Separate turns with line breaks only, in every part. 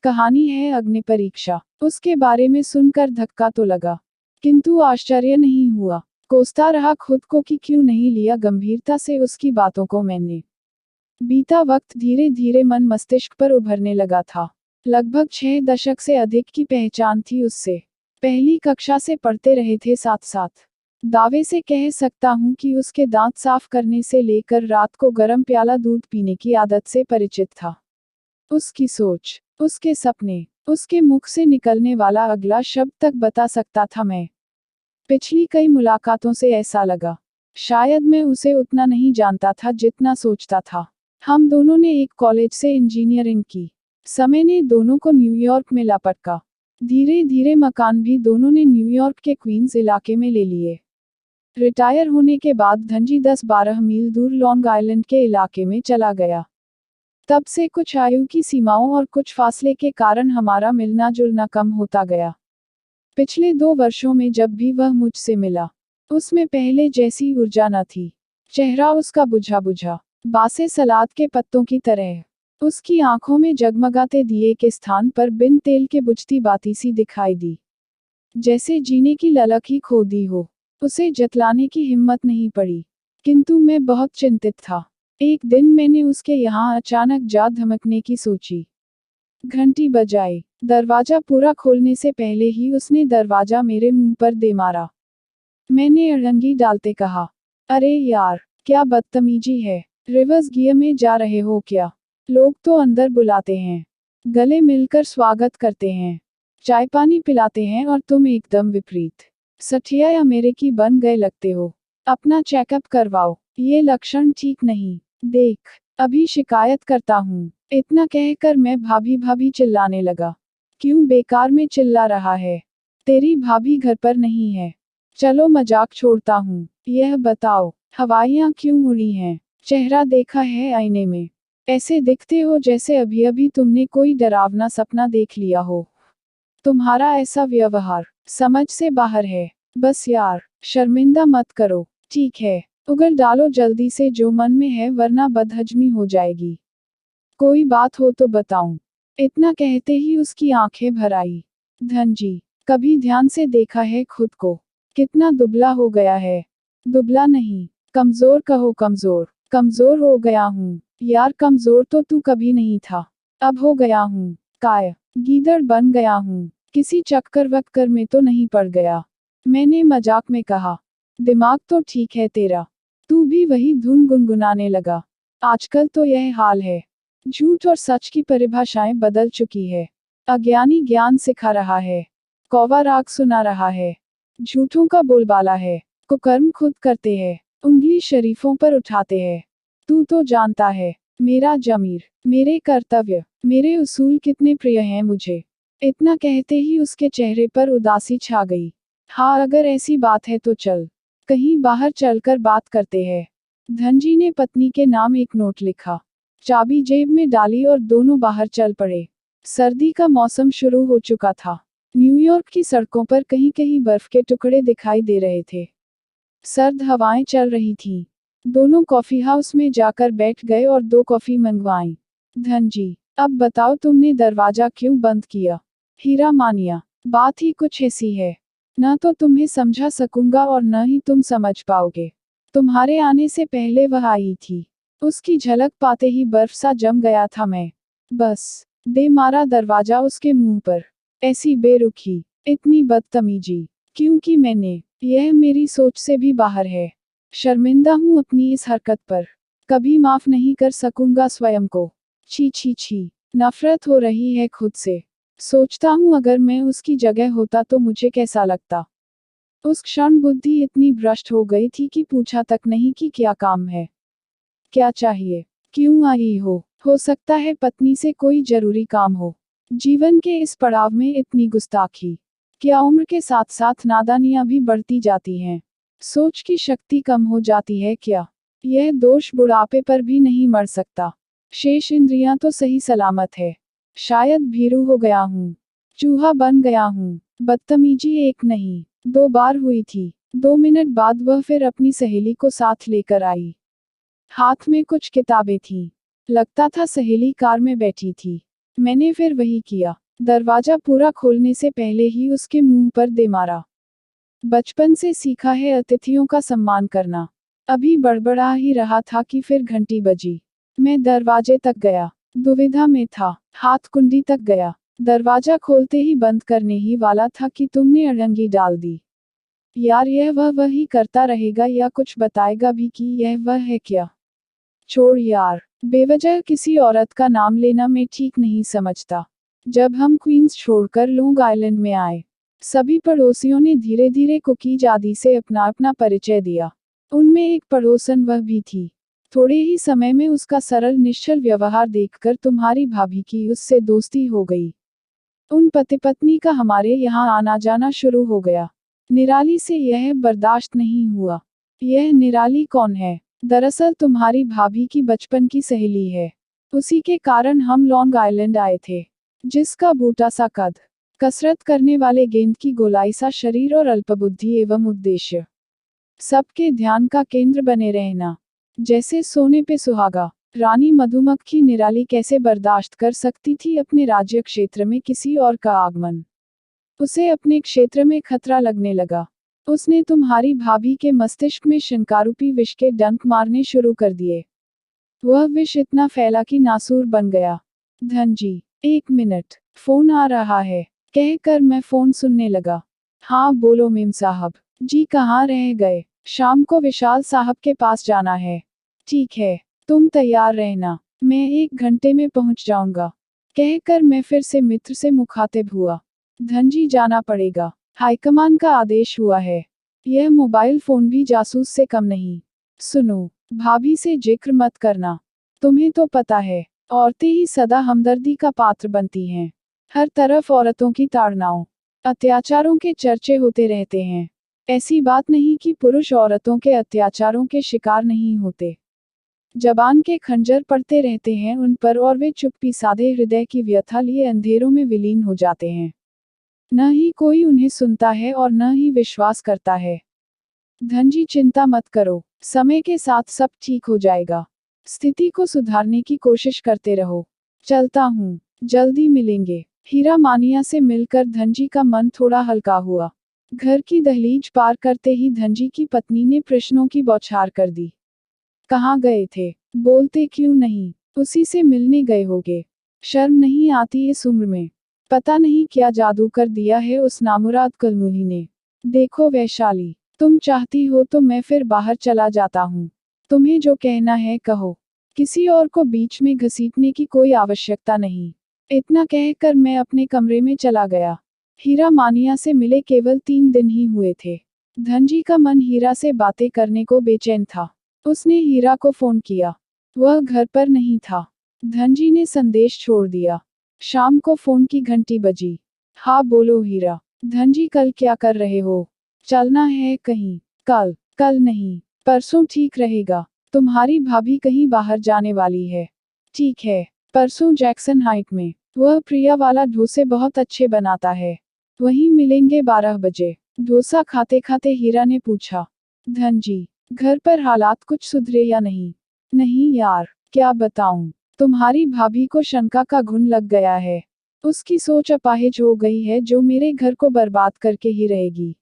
कहानी है अग्नि परीक्षा। उसके बारे में सुनकर धक्का तो लगा, किंतु आश्चर्य नहीं हुआ। कोसता रहा खुद को कि क्यों नहीं लिया गंभीरता से उसकी बातों को मैंने। बीता वक्त धीरे धीरे मन मस्तिष्क पर उभरने लगा था। लगभग 6 दशक से अधिक की पहचान थी उससे। पहली कक्षा से पढ़ते रहे थे साथ साथ। दावे से कह सकता हूँ कि उसके दांत साफ करने से लेकर रात को गर्म प्याला दूध पीने की आदत से परिचित था। उसकी सोच, उसके सपने, उसके मुख से निकलने वाला अगला शब्द तक बता सकता था मैं। पिछली कई मुलाकातों से ऐसा लगा, शायद मैं उसे उतना नहीं जानता था जितना सोचता था। हम दोनों ने एक कॉलेज से इंजीनियरिंग की। समय ने दोनों को न्यूयॉर्क में लपटका। धीरे धीरे मकान भी दोनों ने न्यूयॉर्क के क्वींस इलाके में ले लिए। रिटायर होने के बाद धनजी 10-12 मील दूर लॉन्ग आइलैंड के इलाके में चला गया। तब से कुछ आयु की सीमाओं और कुछ फासले के कारण हमारा मिलना जुलना कम होता गया। पिछले 2 वर्षों में जब भी वह मुझसे मिला, उसमें पहले जैसी ऊर्जा न थी। चेहरा उसका बुझा बुझा, बासे सलाद के पत्तों की तरह। उसकी आंखों में जगमगाते दिए के स्थान पर बिन तेल के बुझती बाती सी दिखाई दी, जैसे जीने की ललक ही खो दी हो। उसे जतलाने की हिम्मत नहीं पड़ी, किंतु मैं बहुत चिंतित था। एक दिन मैंने उसके यहाँ अचानक जा धमकने की सोची। घंटी बजाई। दरवाजा पूरा खोलने से पहले ही उसने दरवाजा मेरे मुंह पर दे मारा। मैंने अड़ंगी डालते कहा, अरे यार, क्या बदतमीजी है। रिवर्स गियर में जा रहे हो क्या? लोग तो अंदर बुलाते हैं, गले मिलकर स्वागत करते हैं, चाय पानी पिलाते हैं, और तुम एकदम विपरीत। सठिया या मेरे की बन गए लगते हो। अपना चेकअप करवाओ, ये लक्षण ठीक नहीं। देख, अभी शिकायत करता हूँ। इतना कहकर मैं भाभी भाभी चिल्लाने लगा। क्यों बेकार में चिल्ला रहा है? तेरी भाभी घर पर नहीं है। चलो मजाक छोड़ता हूँ, यह बताओ, हवाइयाँ क्यों उड़ी हैं? चेहरा देखा है आईने में? ऐसे दिखते हो जैसे अभी अभी तुमने कोई डरावना सपना देख लिया हो। तुम्हारा ऐसा व्यवहार समझ से बाहर है। बस यार, शर्मिंदा मत करो, ठीक है? उगल डालो जल्दी से जो मन में है, वरना बदहजमी हो जाएगी। कोई बात हो तो बताऊं। इतना कहते ही उसकी आंखें भर आई। धनजी, कभी ध्यान से देखा है खुद को? कितना दुबला हो गया है। दुबला नहीं, कमजोर कहो, कमजोर। कमजोर हो गया हूँ यार। कमजोर तो तू कभी नहीं था, अब हो गया हूँ। काय गीदड़ बन गया हूँ। किसी चक्कर वक्कर में तो नहीं पड़ गया? मैंने मजाक में कहा। दिमाग तो ठीक है तेरा, तू भी वही धुन गुनगुनाने लगा। आजकल तो यह हाल है। झूठ और सच की परिभाषाएं बदल चुकी है। अज्ञानी ज्ञान सिखा रहा है, कौवा राग सुना रहा है, झूठों का बोलबाला है, कुकर्म खुद करते हैं, उंगली शरीफों पर उठाते हैं। तू तो जानता है, मेरा जमीर, मेरे कर्तव्य, मेरे उसूल कितने प्रिय हैं मुझे। इतना कहते ही उसके चेहरे पर उदासी छा गई। हाँ, अगर ऐसी बात है तो चल, कहीं बाहर चलकर बात करते हैं। धनजी ने पत्नी के नाम एक नोट लिखा, चाबी जेब में डाली और दोनों बाहर चल पड़े। सर्दी का मौसम शुरू हो चुका था। न्यूयॉर्क की सड़कों पर कहीं कहीं बर्फ के टुकड़े दिखाई दे रहे थे। सर्द हवाएं चल रही थीं। दोनों कॉफी हाउस में जाकर बैठ गए और 2 कॉफी मंगवाई। धनजी, अब बताओ तुमने दरवाजा क्यों बंद किया? हीरा मानिया, बात ही कुछ ऐसी है। न तो तुम्हें समझा सकूंगा और न ही तुम समझ पाओगे। तुम्हारे आने से पहले वह आई थी। उसकी झलक पाते ही बर्फ सा जम गया था मैं। बस दे मारा दरवाजा उसके मुंह पर। ऐसी बेरुखी, इतनी बदतमीजी, क्योंकि यह मेरी सोच से भी बाहर है। शर्मिंदा हूँ अपनी इस हरकत पर। कभी माफ नहीं कर सकूंगा स्वयं को। छी छी छी, नफरत हो रही है खुद से। सोचता हूँ अगर मैं उसकी जगह होता तो मुझे कैसा लगता। उस क्षण बुद्धि इतनी भ्रष्ट हो गई थी कि पूछा तक नहीं कि क्या काम है, क्या चाहिए, क्यों आई हो सकता है पत्नी से कोई जरूरी काम हो। जीवन के इस पड़ाव में इतनी गुस्ताखी। क्या उम्र के साथ साथ नादानियां भी बढ़ती जाती हैं? सोच की शक्ति कम हो जाती है क्या? यह दोष बुढ़ापे पर भी नहीं मर सकता। शेष इंद्रियां तो सही सलामत है। शायद भीरू हो गया हूँ, चूहा बन गया हूँ। बदतमीजी एक नहीं, 2 बार हुई थी। 2 मिनट बाद वह फिर अपनी सहेली को साथ लेकर आई। हाथ में कुछ किताबें थीं। लगता था सहेली कार में बैठी थी। मैंने फिर वही किया। दरवाजा पूरा खोलने से पहले ही उसके मुंह पर दे मारा। बचपन से सीखा है अतिथियों का सम्मान करना। अभी बड़बड़ा ही रहा था कि फिर घंटी बजी। मैं दरवाजे तक गया। दुविधा में था, हाथ कुंडी तक गया। दरवाजा खोलते ही बंद करने ही वाला था कि तुमने अड़ंगी डाल दी। यार यह वह ही करता रहेगा या कुछ बताएगा भी कि यह वह है क्या? छोड़ यार, बेवजह किसी औरत का नाम लेना मैं ठीक नहीं समझता। जब हम क्वींस छोड़कर लॉन्ग आइलैंड में आए, सभी पड़ोसियों ने धीरे धीरे कुकीज आदि से अपना अपना परिचय दिया। उनमें एक पड़ोसन वह भी थी। थोड़े ही समय में उसका सरल निश्चल व्यवहार देखकर तुम्हारी भाभी की उससे दोस्ती हो गई। उन पति पत्नी का हमारे यहाँ आना जाना शुरू हो गया। निराली से यह बर्दाश्त नहीं हुआ। यह निराली कौन है? दरअसल तुम्हारी भाभी की बचपन की सहेली है। उसी के कारण हम लॉन्ग आइलैंड आए थे। जिसका बूटा सा कद, कसरत करने वाले गेंद की गोलाई सा शरीर और अल्पबुद्धि एवं उद्देश्य, सबके ध्यान का केंद्र बने रहना, जैसे सोने पे सुहागा। रानी मधुमक्खी निराली कैसे बर्दाश्त कर सकती थी अपने राज्य क्षेत्र में किसी और का आगमन? उसे अपने क्षेत्र में खतरा लगने लगा। उसने तुम्हारी भाभी के मस्तिष्क में शंकारूपी विष के डंक मारने शुरू कर दिए। वह विष इतना फैला कि नासूर बन गया। धनजी, 1 मिनट, फोन आ रहा है, कहकर मैं फोन सुनने लगा। हाँ बोलो मेम साहब। जी कहाँ रह गए? शाम को विशाल साहब के पास जाना है। ठीक है, तुम तैयार रहना, मैं 1 घंटे में पहुंच जाऊंगा, कहकर मैं फिर से मित्र से मुखातिब हुआ। धनजी जाना पड़ेगा, हाईकमान का आदेश हुआ है। यह मोबाइल फोन भी जासूस से कम नहीं। सुनो, भाभी से जिक्र मत करना। तुम्हें तो पता है, औरतें ही सदा हमदर्दी का पात्र बनती हैं। हर तरफ औरतों की ताड़नाओं, अत्याचारों के चर्चे होते रहते हैं। ऐसी बात नहीं कि पुरुष औरतों के अत्याचारों के शिकार नहीं होते। जबान के खंजर पड़ते रहते हैं उन पर और वे चुप्पी साधे हृदय की व्यथा लिए अंधेरों में विलीन हो जाते हैं। न ही कोई उन्हें सुनता है और न ही विश्वास करता है। धनजी चिंता मत करो, समय के साथ सब ठीक हो जाएगा। स्थिति को सुधारने की कोशिश करते रहो। चलता हूँ, जल्दी मिलेंगे। हीरा मानिया से मिलकर धनजी का मन थोड़ा हल्का हुआ। घर की दहलीज पार करते ही धनजी की पत्नी ने प्रश्नों की बौछार कर दी। कहाँ गए थे? बोलते क्यों नहीं? उसी से मिलने गए होगे। शर्म नहीं आती इस उम्र में? पता नहीं क्या जादू कर दिया है उस नामुराद कलमुही ने। देखो वैशाली, तुम चाहती हो तो मैं फिर बाहर चला जाता हूँ। तुम्हें जो कहना है कहो। किसी और को बीच में घसीटने की कोई आवश्यकता नहीं। इतना कहकर मैं अपने कमरे में चला गया। हीरा मानिया से मिले केवल 3 दिन ही हुए थे। धनजी का मन हीरा से बातें करने को बेचैन था। उसने हीरा को फोन किया। वह घर पर नहीं था। धनजी ने संदेश छोड़ दिया। शाम को फोन की घंटी बजी। हाँ बोलो हीरा। धनजी कल क्या कर रहे हो? चलना है कहीं? कल नहीं, परसों ठीक रहेगा। तुम्हारी भाभी कहीं बाहर जाने वाली है। ठीक है, परसों जैक्सन हाइट में। वह प्रिया वाला डोसे बहुत अच्छे बनाता है। वहीं मिलेंगे 12 बजे। डोसा खाते खाते हीरा ने पूछा। धनजी, घर पर हालात कुछ सुधरे या नहीं? नहीं यार, क्या बताऊं। तुम्हारी भाभी को शंका का घुन लग गया है। उसकी सोच अपाहिज हो गई है जो मेरे घर को बर्बाद करके ही रहेगी।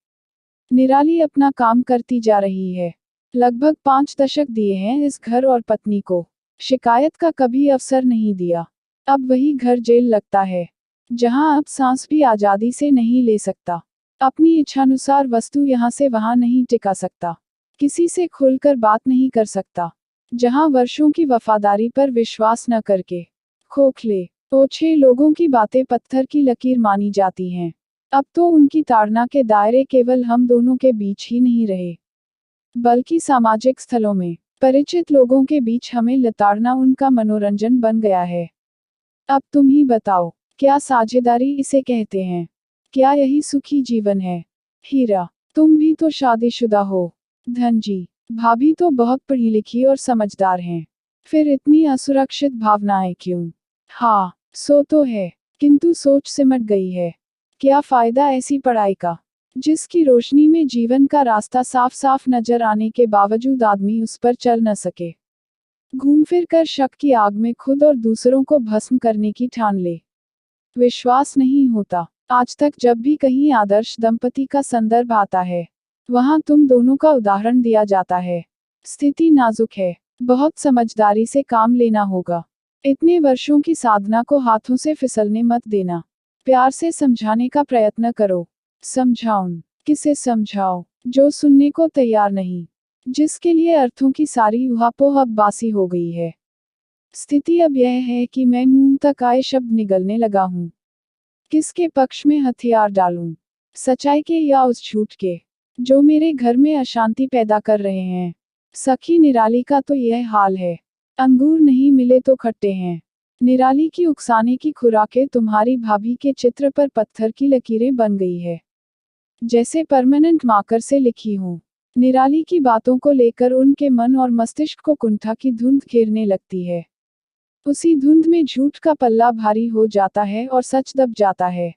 निराली अपना काम करती जा रही है। लगभग 5 दशक दिए हैं इस घर और पत्नी को। शिकायत का कभी अवसर नहीं दिया। अब वही घर जेल लगता है, जहां अब सांस भी आजादी से नहीं ले सकता। अपनी इच्छानुसार वस्तु यहाँ से वहां नहीं टिका सकता। किसी से खुलकर बात नहीं कर सकता। जहां वर्षों की वफादारी पर विश्वास न करके खोखले, ओछे लोगों की बातें पत्थर की लकीर मानी जाती हैं। अब तो उनकी ताड़ना के दायरे केवल हम दोनों के बीच ही नहीं रहे, बल्कि सामाजिक स्थलों में, परिचित लोगों के बीच हमें लताड़ना उनका मनोरंजन बन गया है। अब तुम ही बताओ, क्या साझेदारी इसे कहते हैं? क्या यही सुखी जीवन है? हीरा, तुम भी तो शादीशुदा हो। धनजी, भाभी तो बहुत पढ़ी लिखी और समझदार हैं। फिर इतनी असुरक्षित भावनाएं क्यों? हाँ, सो तो है, किंतु सोच सिमट गई है। क्या फायदा ऐसी पढ़ाई का, जिसकी रोशनी में जीवन का रास्ता साफ साफ नजर आने के बावजूद आदमी उस पर चल न सके। घूम फिर कर शक की आग में खुद और दूसरों को भस्म करने की ठान ले। विश्वास नहीं होता। आज तक जब भी कहीं आदर्श दंपति का संदर्भ आता है, वहां तुम दोनों का उदाहरण दिया जाता है। स्थिति नाजुक है, बहुत समझदारी से काम लेना होगा। इतने वर्षों की साधना को हाथों से फिसलने मत देना। प्यार से समझाने का प्रयत्न करो। समझाओ। किसे समझाओ? जो सुनने को तैयार नहीं, जिसके लिए अर्थों की सारी उहापोह अब बासी हो गई है। स्थिति अब यह है कि मैं मुंह तक आए शब्द निगलने लगा हूं। किसके पक्ष में हथियार डालूं? सच्चाई के या उस झूठ के, जो मेरे घर में अशांति पैदा कर रहे हैं। सखी निराली का तो यह हाल है। अंगूर नहीं मिले तो खट्टे हैं। निराली की उकसाने की खुराकें तुम्हारी भाभी के चित्र पर पत्थर की लकीरें बन गई है, जैसे परमानेंट मार्कर से लिखी हूं। निराली की बातों को लेकर उनके मन और मस्तिष्क को कुंठा की धुंध घेरने लगती है। उसी धुंध में झूठ का पल्ला भारी हो जाता है और सच दब जाता है।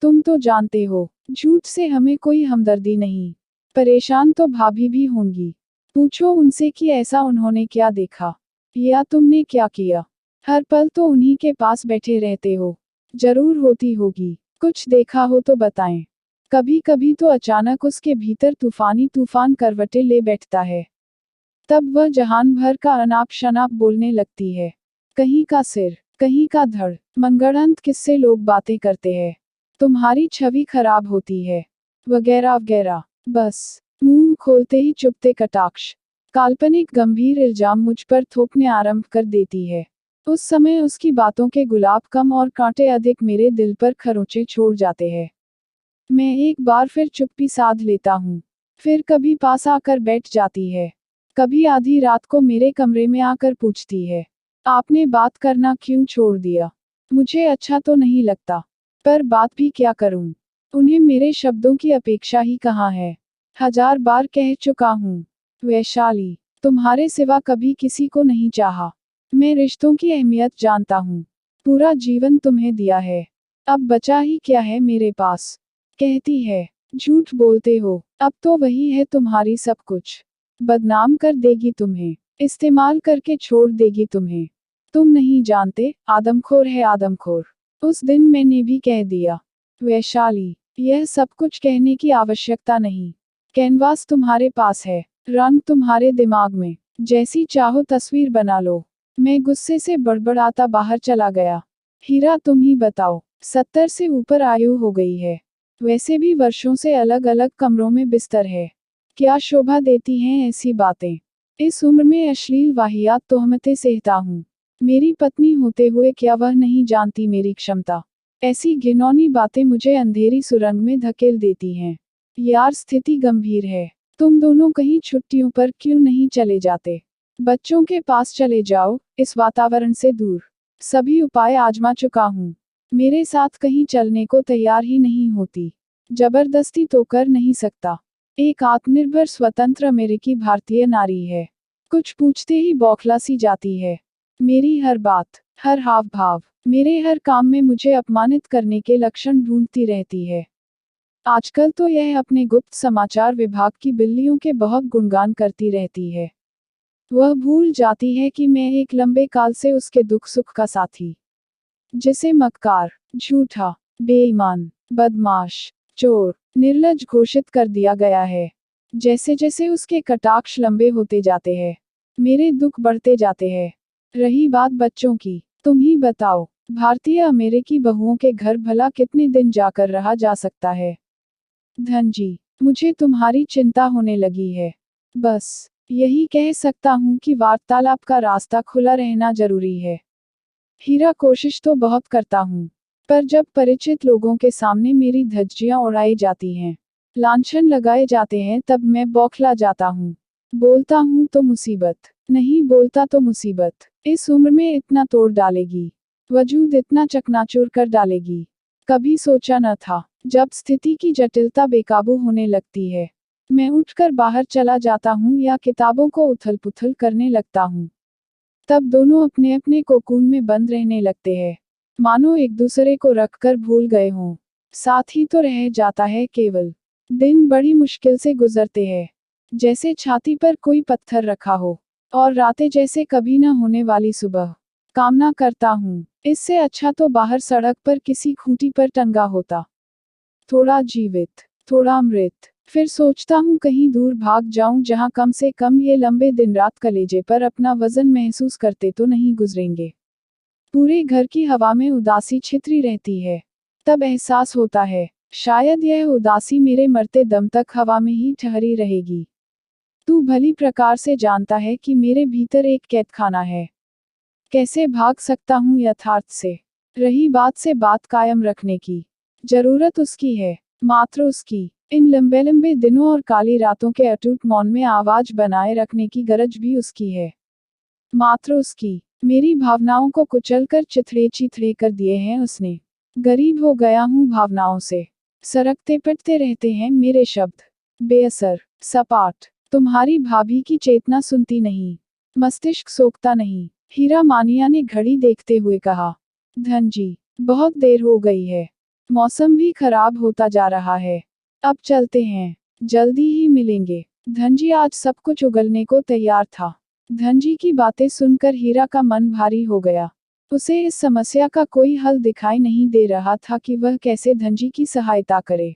तुम तो जानते हो, झूठ से हमें कोई हमदर्दी नहीं। परेशान तो भाभी भी होंगी। पूछो उनसे कि ऐसा उन्होंने क्या देखा, या तुमने क्या किया। हर पल तो उन्हीं के पास बैठे रहते हो। जरूर होती होगी, कुछ देखा हो तो बताएं। कभी कभी तो अचानक उसके भीतर तूफानी तूफान करवटें ले बैठता है। तब वह जहान भर का अनाप शनाप बोलने लगती है। कहीं का सिर, कहीं का धड़, मंगढ़ंत किससे लोग बातें करते हैं। तुम्हारी छवि खराब होती है, वगैरह वगैरह। बस मुंह खोलते ही चुपते कटाक्ष, काल्पनिक गंभीर इल्जाम मुझ पर थोपने आरंभ कर देती है। उस समय उसकी बातों के गुलाब कम और कांटे अधिक मेरे दिल पर खरोंचे छोड़ जाते हैं। मैं एक बार फिर चुप्पी साध लेता हूँ। फिर कभी पास आकर बैठ जाती है, कभी आधी रात को मेरे कमरे में आकर पूछती है, आपने बात करना क्यों छोड़ दिया? मुझे अच्छा तो नहीं लगता, पर बात भी क्या करूं? उन्हें मेरे शब्दों की अपेक्षा ही कहाँ है। 1000 बार कह चुका हूं, वैशाली, तुम्हारे सिवा कभी किसी को नहीं चाहा। मैं रिश्तों की अहमियत जानता हूं। पूरा जीवन तुम्हें दिया है, अब बचा ही क्या है मेरे पास। कहती है, झूठ बोलते हो, अब तो वही है तुम्हारी सब कुछ। बदनाम कर देगी तुम्हें, इस्तेमाल करके छोड़ देगी तुम्हें। तुम नहीं जानते, आदमखोर है आदमखोर। उस दिन मैंने भी कह दिया। वैशाली, यह सब कुछ कहने की आवश्यकता नहीं। कैनवास तुम्हारे पास है, रंग तुम्हारे दिमाग में, जैसी चाहो तस्वीर बना लो। मैं गुस्से से बड़बड़ाता बाहर चला गया। हीरा तुम ही बताओ, 70 से ऊपर आयु हो गई है, वैसे भी वर्षों से अलग अलग कमरों में बिस्तर है। क्या शोभा देती हैं ऐसी बातें। इस उम्र में अश्लील वाहियात तोहमतें सहता हूँ। मेरी पत्नी होते हुए क्या वह नहीं जानती मेरी क्षमता। ऐसी घिनौनी बातें मुझे अंधेरी सुरंग में धकेल देती हैं। यार स्थिति गंभीर है। तुम दोनों कहीं छुट्टियों पर क्यों नहीं चले जाते? बच्चों के पास चले जाओ, इस वातावरण से दूर। सभी उपाय आजमा चुका हूँ, मेरे साथ कहीं चलने को तैयार ही नहीं होती। जबरदस्ती तो कर नहीं सकता। एक आत्मनिर्भर स्वतंत्र अमेरिकी भारतीय नारी है, कुछ पूछते ही बौखला सी जाती है। मेरी हर बात, हर हाव भाव, मेरे हर काम में मुझे अपमानित करने के लक्षण ढूंढती रहती है। आजकल तो यह अपने गुप्त समाचार विभाग की बिल्लियों के बहुत गुणगान करती रहती है। वह भूल जाती है कि मैं एक लंबे काल से उसके दुख सुख का साथी, जिसे मक्कार, झूठा, बेईमान, बदमाश, चोर, निर्लज्ज घोषित कर दिया गया है। जैसे जैसे उसके कटाक्ष लंबे होते जाते हैं, मेरे दुख बढ़ते जाते हैं। रही बात बच्चों की, तुम ही बताओ, भारतीय अमेरिकी बहुओं के घर भला कितने दिन जाकर रहा जा सकता है? धन जी, मुझे तुम्हारी चिंता होने लगी है। बस यही कह सकता हूँ कि वार्तालाप का रास्ता खुला रहना जरूरी है। हीरा, कोशिश तो बहुत करता हूँ, पर जब परिचित लोगों के सामने मेरी धज्जियां उड़ाई जाती हैं, लांछन लगाए जाते हैं, तब मैं बौखला जाता हूँ। बोलता हूँ तो मुसीबत, नहीं बोलता तो मुसीबत। इस उम्र में इतना तोड़ डालेगी, वजूद इतना चकनाचूर कर डालेगी, कभी सोचा न था। जब स्थिति की जटिलता बेकाबू होने लगती है, मैं उठकर बाहर चला जाता हूँ या किताबों को उथल पुथल करने लगता हूँ। तब दोनों अपने अपने कोकून में बंद रहने लगते हैं, मानो एक दूसरे को रखकर भूल गए हों। साथ ही तो रह जाता है केवल। दिन बड़ी मुश्किल से गुजरते हैं, जैसे छाती पर कोई पत्थर रखा हो। और रातें जैसे कभी न होने वाली सुबह। कामना करता हूँ, इससे अच्छा तो बाहर सड़क पर किसी खूंटी पर टंगा होता। थोड़ा जीवित, थोड़ा मृत। फिर सोचता हूँ कहीं दूर भाग जाऊं जहां कम से कम ये लंबे दिन रात कलेजे पर अपना वजन महसूस करते तो नहीं गुजरेंगे। पूरे घर की हवा में उदासी छितरी रहती है। तब एहसास होता है, शायद यह उदासी मेरे मरते दम तक हवा में ही ठहरी रहेगी। तू भली प्रकार से जानता है कि मेरे भीतर एक कैदखाना है। कैसे भाग सकता हूँ यथार्थ से? रही बात से बात कायम रखने की, जरूरत उसकी है, मात्र उसकी। इन लंबे लंबे दिनों और काली रातों के अटूट मौन में आवाज बनाए रखने की गरज भी उसकी है, मात्र उसकी। मेरी भावनाओं को कुचलकर चिथड़े चिथड़े कर दिए हैं उसने। गरीब हो गया हूँ भावनाओं से। सरकते पिटते रहते हैं मेरे शब्द, बेअसर, सपाट। तुम्हारी भाभी की चेतना सुनती नहीं, मस्तिष्क सोखता नहीं। हीरा मानिया ने घड़ी देखते हुए कहा, धनजी, बहुत देर हो गई है। मौसम भी खराब होता जा रहा है। अब चलते हैं, जल्दी ही मिलेंगे। धनजी आज सब कुछ उगलने को तैयार था। धनजी की बातें सुनकर हीरा का मन भारी हो गया। उसे इस समस्या का कोई हल दिखाई नहीं दे रहा था कि वह कैसे धनजी की सहायता करे।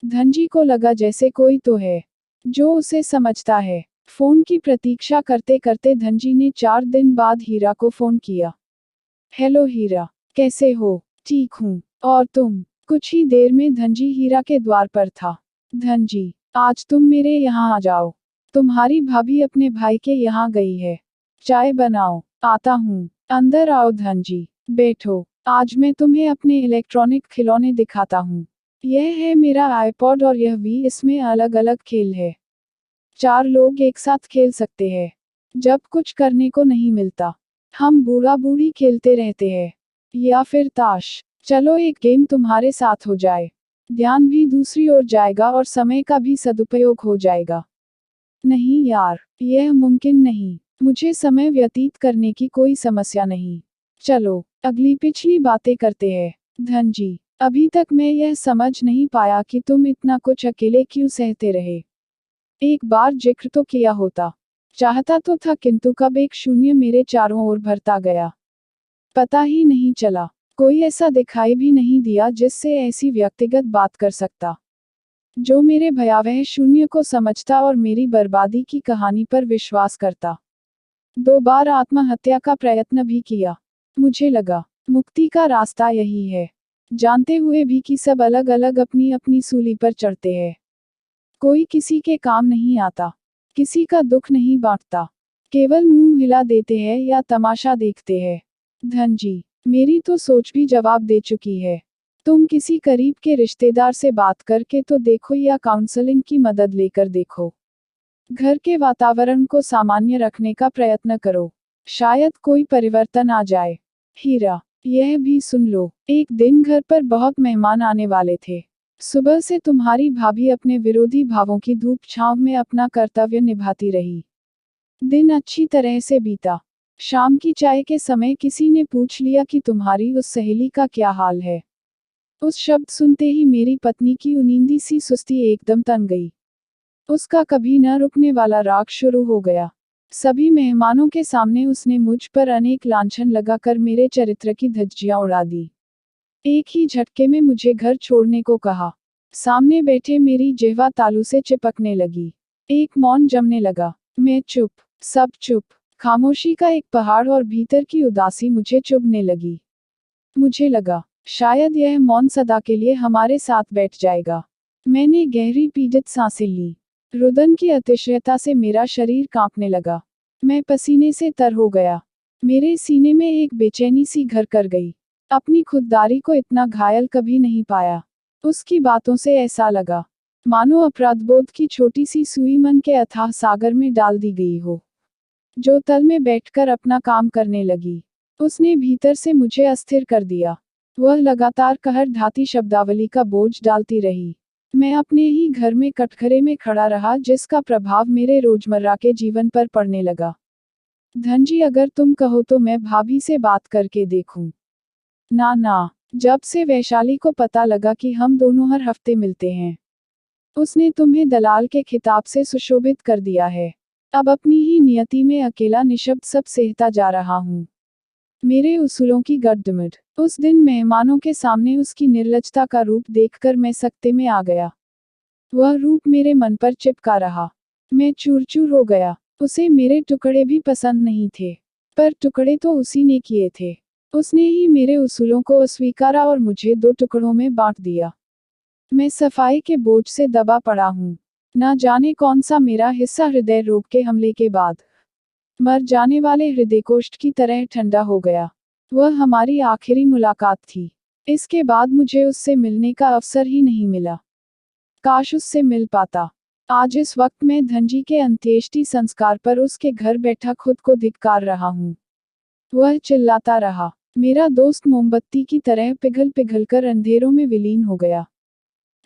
धनजी को लगा जैसे कोई तो है जो उसे समझता है। फोन की प्रतीक्षा करते करते धनजी ने 4 दिन बाद हीरा को फोन किया। हेलो हीरा, कैसे हो? ठीक हूँ, और तुम? कुछ ही देर में धनजी हीरा के द्वार पर था। धनजी, आज तुम मेरे यहाँ आ जाओ। तुम्हारी भाभी अपने भाई के यहाँ गई है। चाय बनाओ। आता हूँ। अंदर आओ धनजी, बैठो। आज मैं तुम्हें अपने इलेक्ट्रॉनिक खिलौने दिखाता हूँ। यह है मेरा आईपॉड और यह भी, इसमें अलग अलग खेल है। 4 लोग एक साथ खेल सकते हैं। जब कुछ करने को नहीं मिलता, हम बूढ़ा बूढ़ी खेलते रहते हैं। या फिर ताश। चलो एक गेम तुम्हारे साथ हो जाए। ध्यान भी दूसरी ओर जाएगा और समय का भी सदुपयोग हो जाएगा। नहीं यार, यह मुमकिन नहीं। मुझे समय व्यतीत करने की कोई समस्या नहीं। चलो, अगली पिछली बातें करते हैं। धनजी, अभी तक मैं यह समझ नहीं पाया कि तुम इतना कुछ अकेले क्यों सहते रहे। एक बार जिक्र तो किया होता। चाहता तो था, किंतु कब एक शून्य मेरे चारों ओर भरता गया, पता ही नहीं चला। कोई ऐसा दिखाई भी नहीं दिया जिससे ऐसी व्यक्तिगत बात कर सकता, जो मेरे भयावह शून्य को समझता और मेरी बर्बादी की कहानी पर विश्वास करता। 2 बार आत्महत्या का प्रयत्न भी किया। मुझे लगा, मुक्ति का रास्ता यही है, जानते हुए भी कि सब अलग अलग अपनी अपनी सूली पर चढ़ते हैं। कोई किसी के काम नहीं आता, किसी का दुख नहीं बांटता, केवल मुंह हिला देते हैं या तमाशा देखते हैं। धनजी, मेरी तो सोच भी जवाब दे चुकी है। तुम किसी करीब के रिश्तेदार से बात करके तो देखो या काउंसलिंग की मदद लेकर देखो। घर के वातावरण को सामान्य रखने का प्रयत्न करो, शायद कोई परिवर्तन आ जाए। हीरा, यह भी सुन लो, एक दिन घर पर बहुत मेहमान आने वाले थे। सुबह से तुम्हारी भाभी अपने विरोधी भावों की धूप छांव में अपना कर्तव्य निभाती रही। दिन अच्छी तरह से बीता। शाम की चाय के समय किसी ने पूछ लिया कि तुम्हारी उस सहेली का क्या हाल है। उस शब्द सुनते ही मेरी पत्नी की उनींदी सी सुस्ती एकदम तन गई। उसका कभी न रुकने वाला राग शुरू हो गया। सभी मेहमानों के सामने उसने मुझ पर अनेक लांछन लगाकर मेरे चरित्र की धज्जियां उड़ा दी। एक ही झटके में मुझे घर छोड़ने को कहा। सामने बैठे मेरी जिह्वा तालू से चिपकने लगी। एक मौन जमने लगा। मैं चुप, सब चुप। खामोशी का एक पहाड़ और भीतर की उदासी मुझे चुभने लगी। मुझे लगा, शायद यह मौन सदा के लिए हमारे साथ बैठ जाएगा। मैंने गहरी पीड़ित सांसें ली। रुदन की अतिशयता से मेरा शरीर कांपने लगा। मैं पसीने से तर हो गया। मेरे सीने में एक बेचैनी सी घर कर गई। अपनी खुददारी को इतना घायल कभी नहीं पाया। उसकी बातों से ऐसा लगा, मानो अपराधबोध की छोटी सी सुई मन के अथाह सागर में डाल दी गई हो, जो तल में बैठकर अपना काम करने लगी। उसने भीतर से मुझे अस्थिर कर दिया। वह लगातार कहर ढाती शब्दावली का बोझ डालती रही। मैं अपने ही घर में कटघरे में खड़ा रहा, जिसका प्रभाव मेरे रोजमर्रा के जीवन पर पड़ने लगा। धनजी, अगर तुम कहो तो मैं भाभी से बात करके देखूं। ना ना, जब से वैशाली को पता लगा कि हम दोनों हर हफ्ते मिलते हैं, उसने तुम्हें दलाल के खिताब से सुशोभित कर दिया है। अब अपनी ही नियति में अकेला निशब्द सब सहता जा रहा हूँ। मेरे उसूलों की गर्दमिट। उस दिन मेहमानों के सामने उसकी निर्लजता का रूप देखकर मैं सकते में आ गया। वह रूप मेरे मन पर चिपका रहा। मैं चूर चूर हो गया। उसे मेरे टुकड़े भी पसंद नहीं थे, पर टुकड़े तो उसी ने किए थे। उसने ही मेरे उसूलों को अस्वीकारा और मुझे 2 टुकड़ों में बांट दिया। मैं सफाई के बोझ से दबा पड़ा हूँ। ना जाने कौन सा मेरा हिस्सा हृदय रोग के हमले के बाद मर जाने वाले हृदयकोष्ठ की तरह ठंडा हो गया। वह हमारी आखिरी मुलाकात थी। इसके बाद मुझे उससे मिलने का अवसर ही नहीं मिला। काश उससे मिल पाता। आज इस वक्त मैं धनजी के अंत्येष्टि संस्कार पर उसके घर बैठा खुद को धिक्कार रहा हूँ। वह चिल्लाता रहा। मेरा दोस्त मोमबत्ती की तरह पिघल पिघल कर अंधेरों में विलीन हो गया।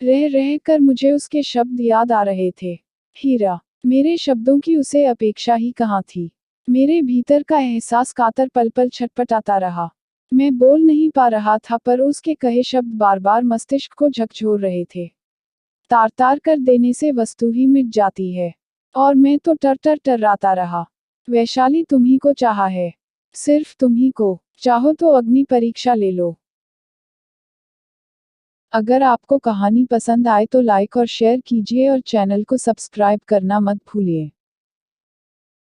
रह रह कर मुझे उसके शब्द याद आ रहे थे। हीरा, मेरे शब्दों की उसे अपेक्षा ही कहाँ थी। मेरे भीतर का एहसास कातर पल पल छटपटाता रहा। मैं बोल नहीं पा रहा था, पर उसके कहे शब्द बार बार मस्तिष्क को झकझोर रहे थे। तार तार कर देने से वस्तु ही मिट जाती है, और मैं तो टर टर टर्राता रहा। वैशाली, तुम्ही को चाहा है, सिर्फ तुम्ही को। चाहो तो अग्नि परीक्षा ले लो। अगर आपको कहानी पसंद आए तो लाइक और शेयर कीजिए और चैनल को सब्सक्राइब करना मत भूलिए।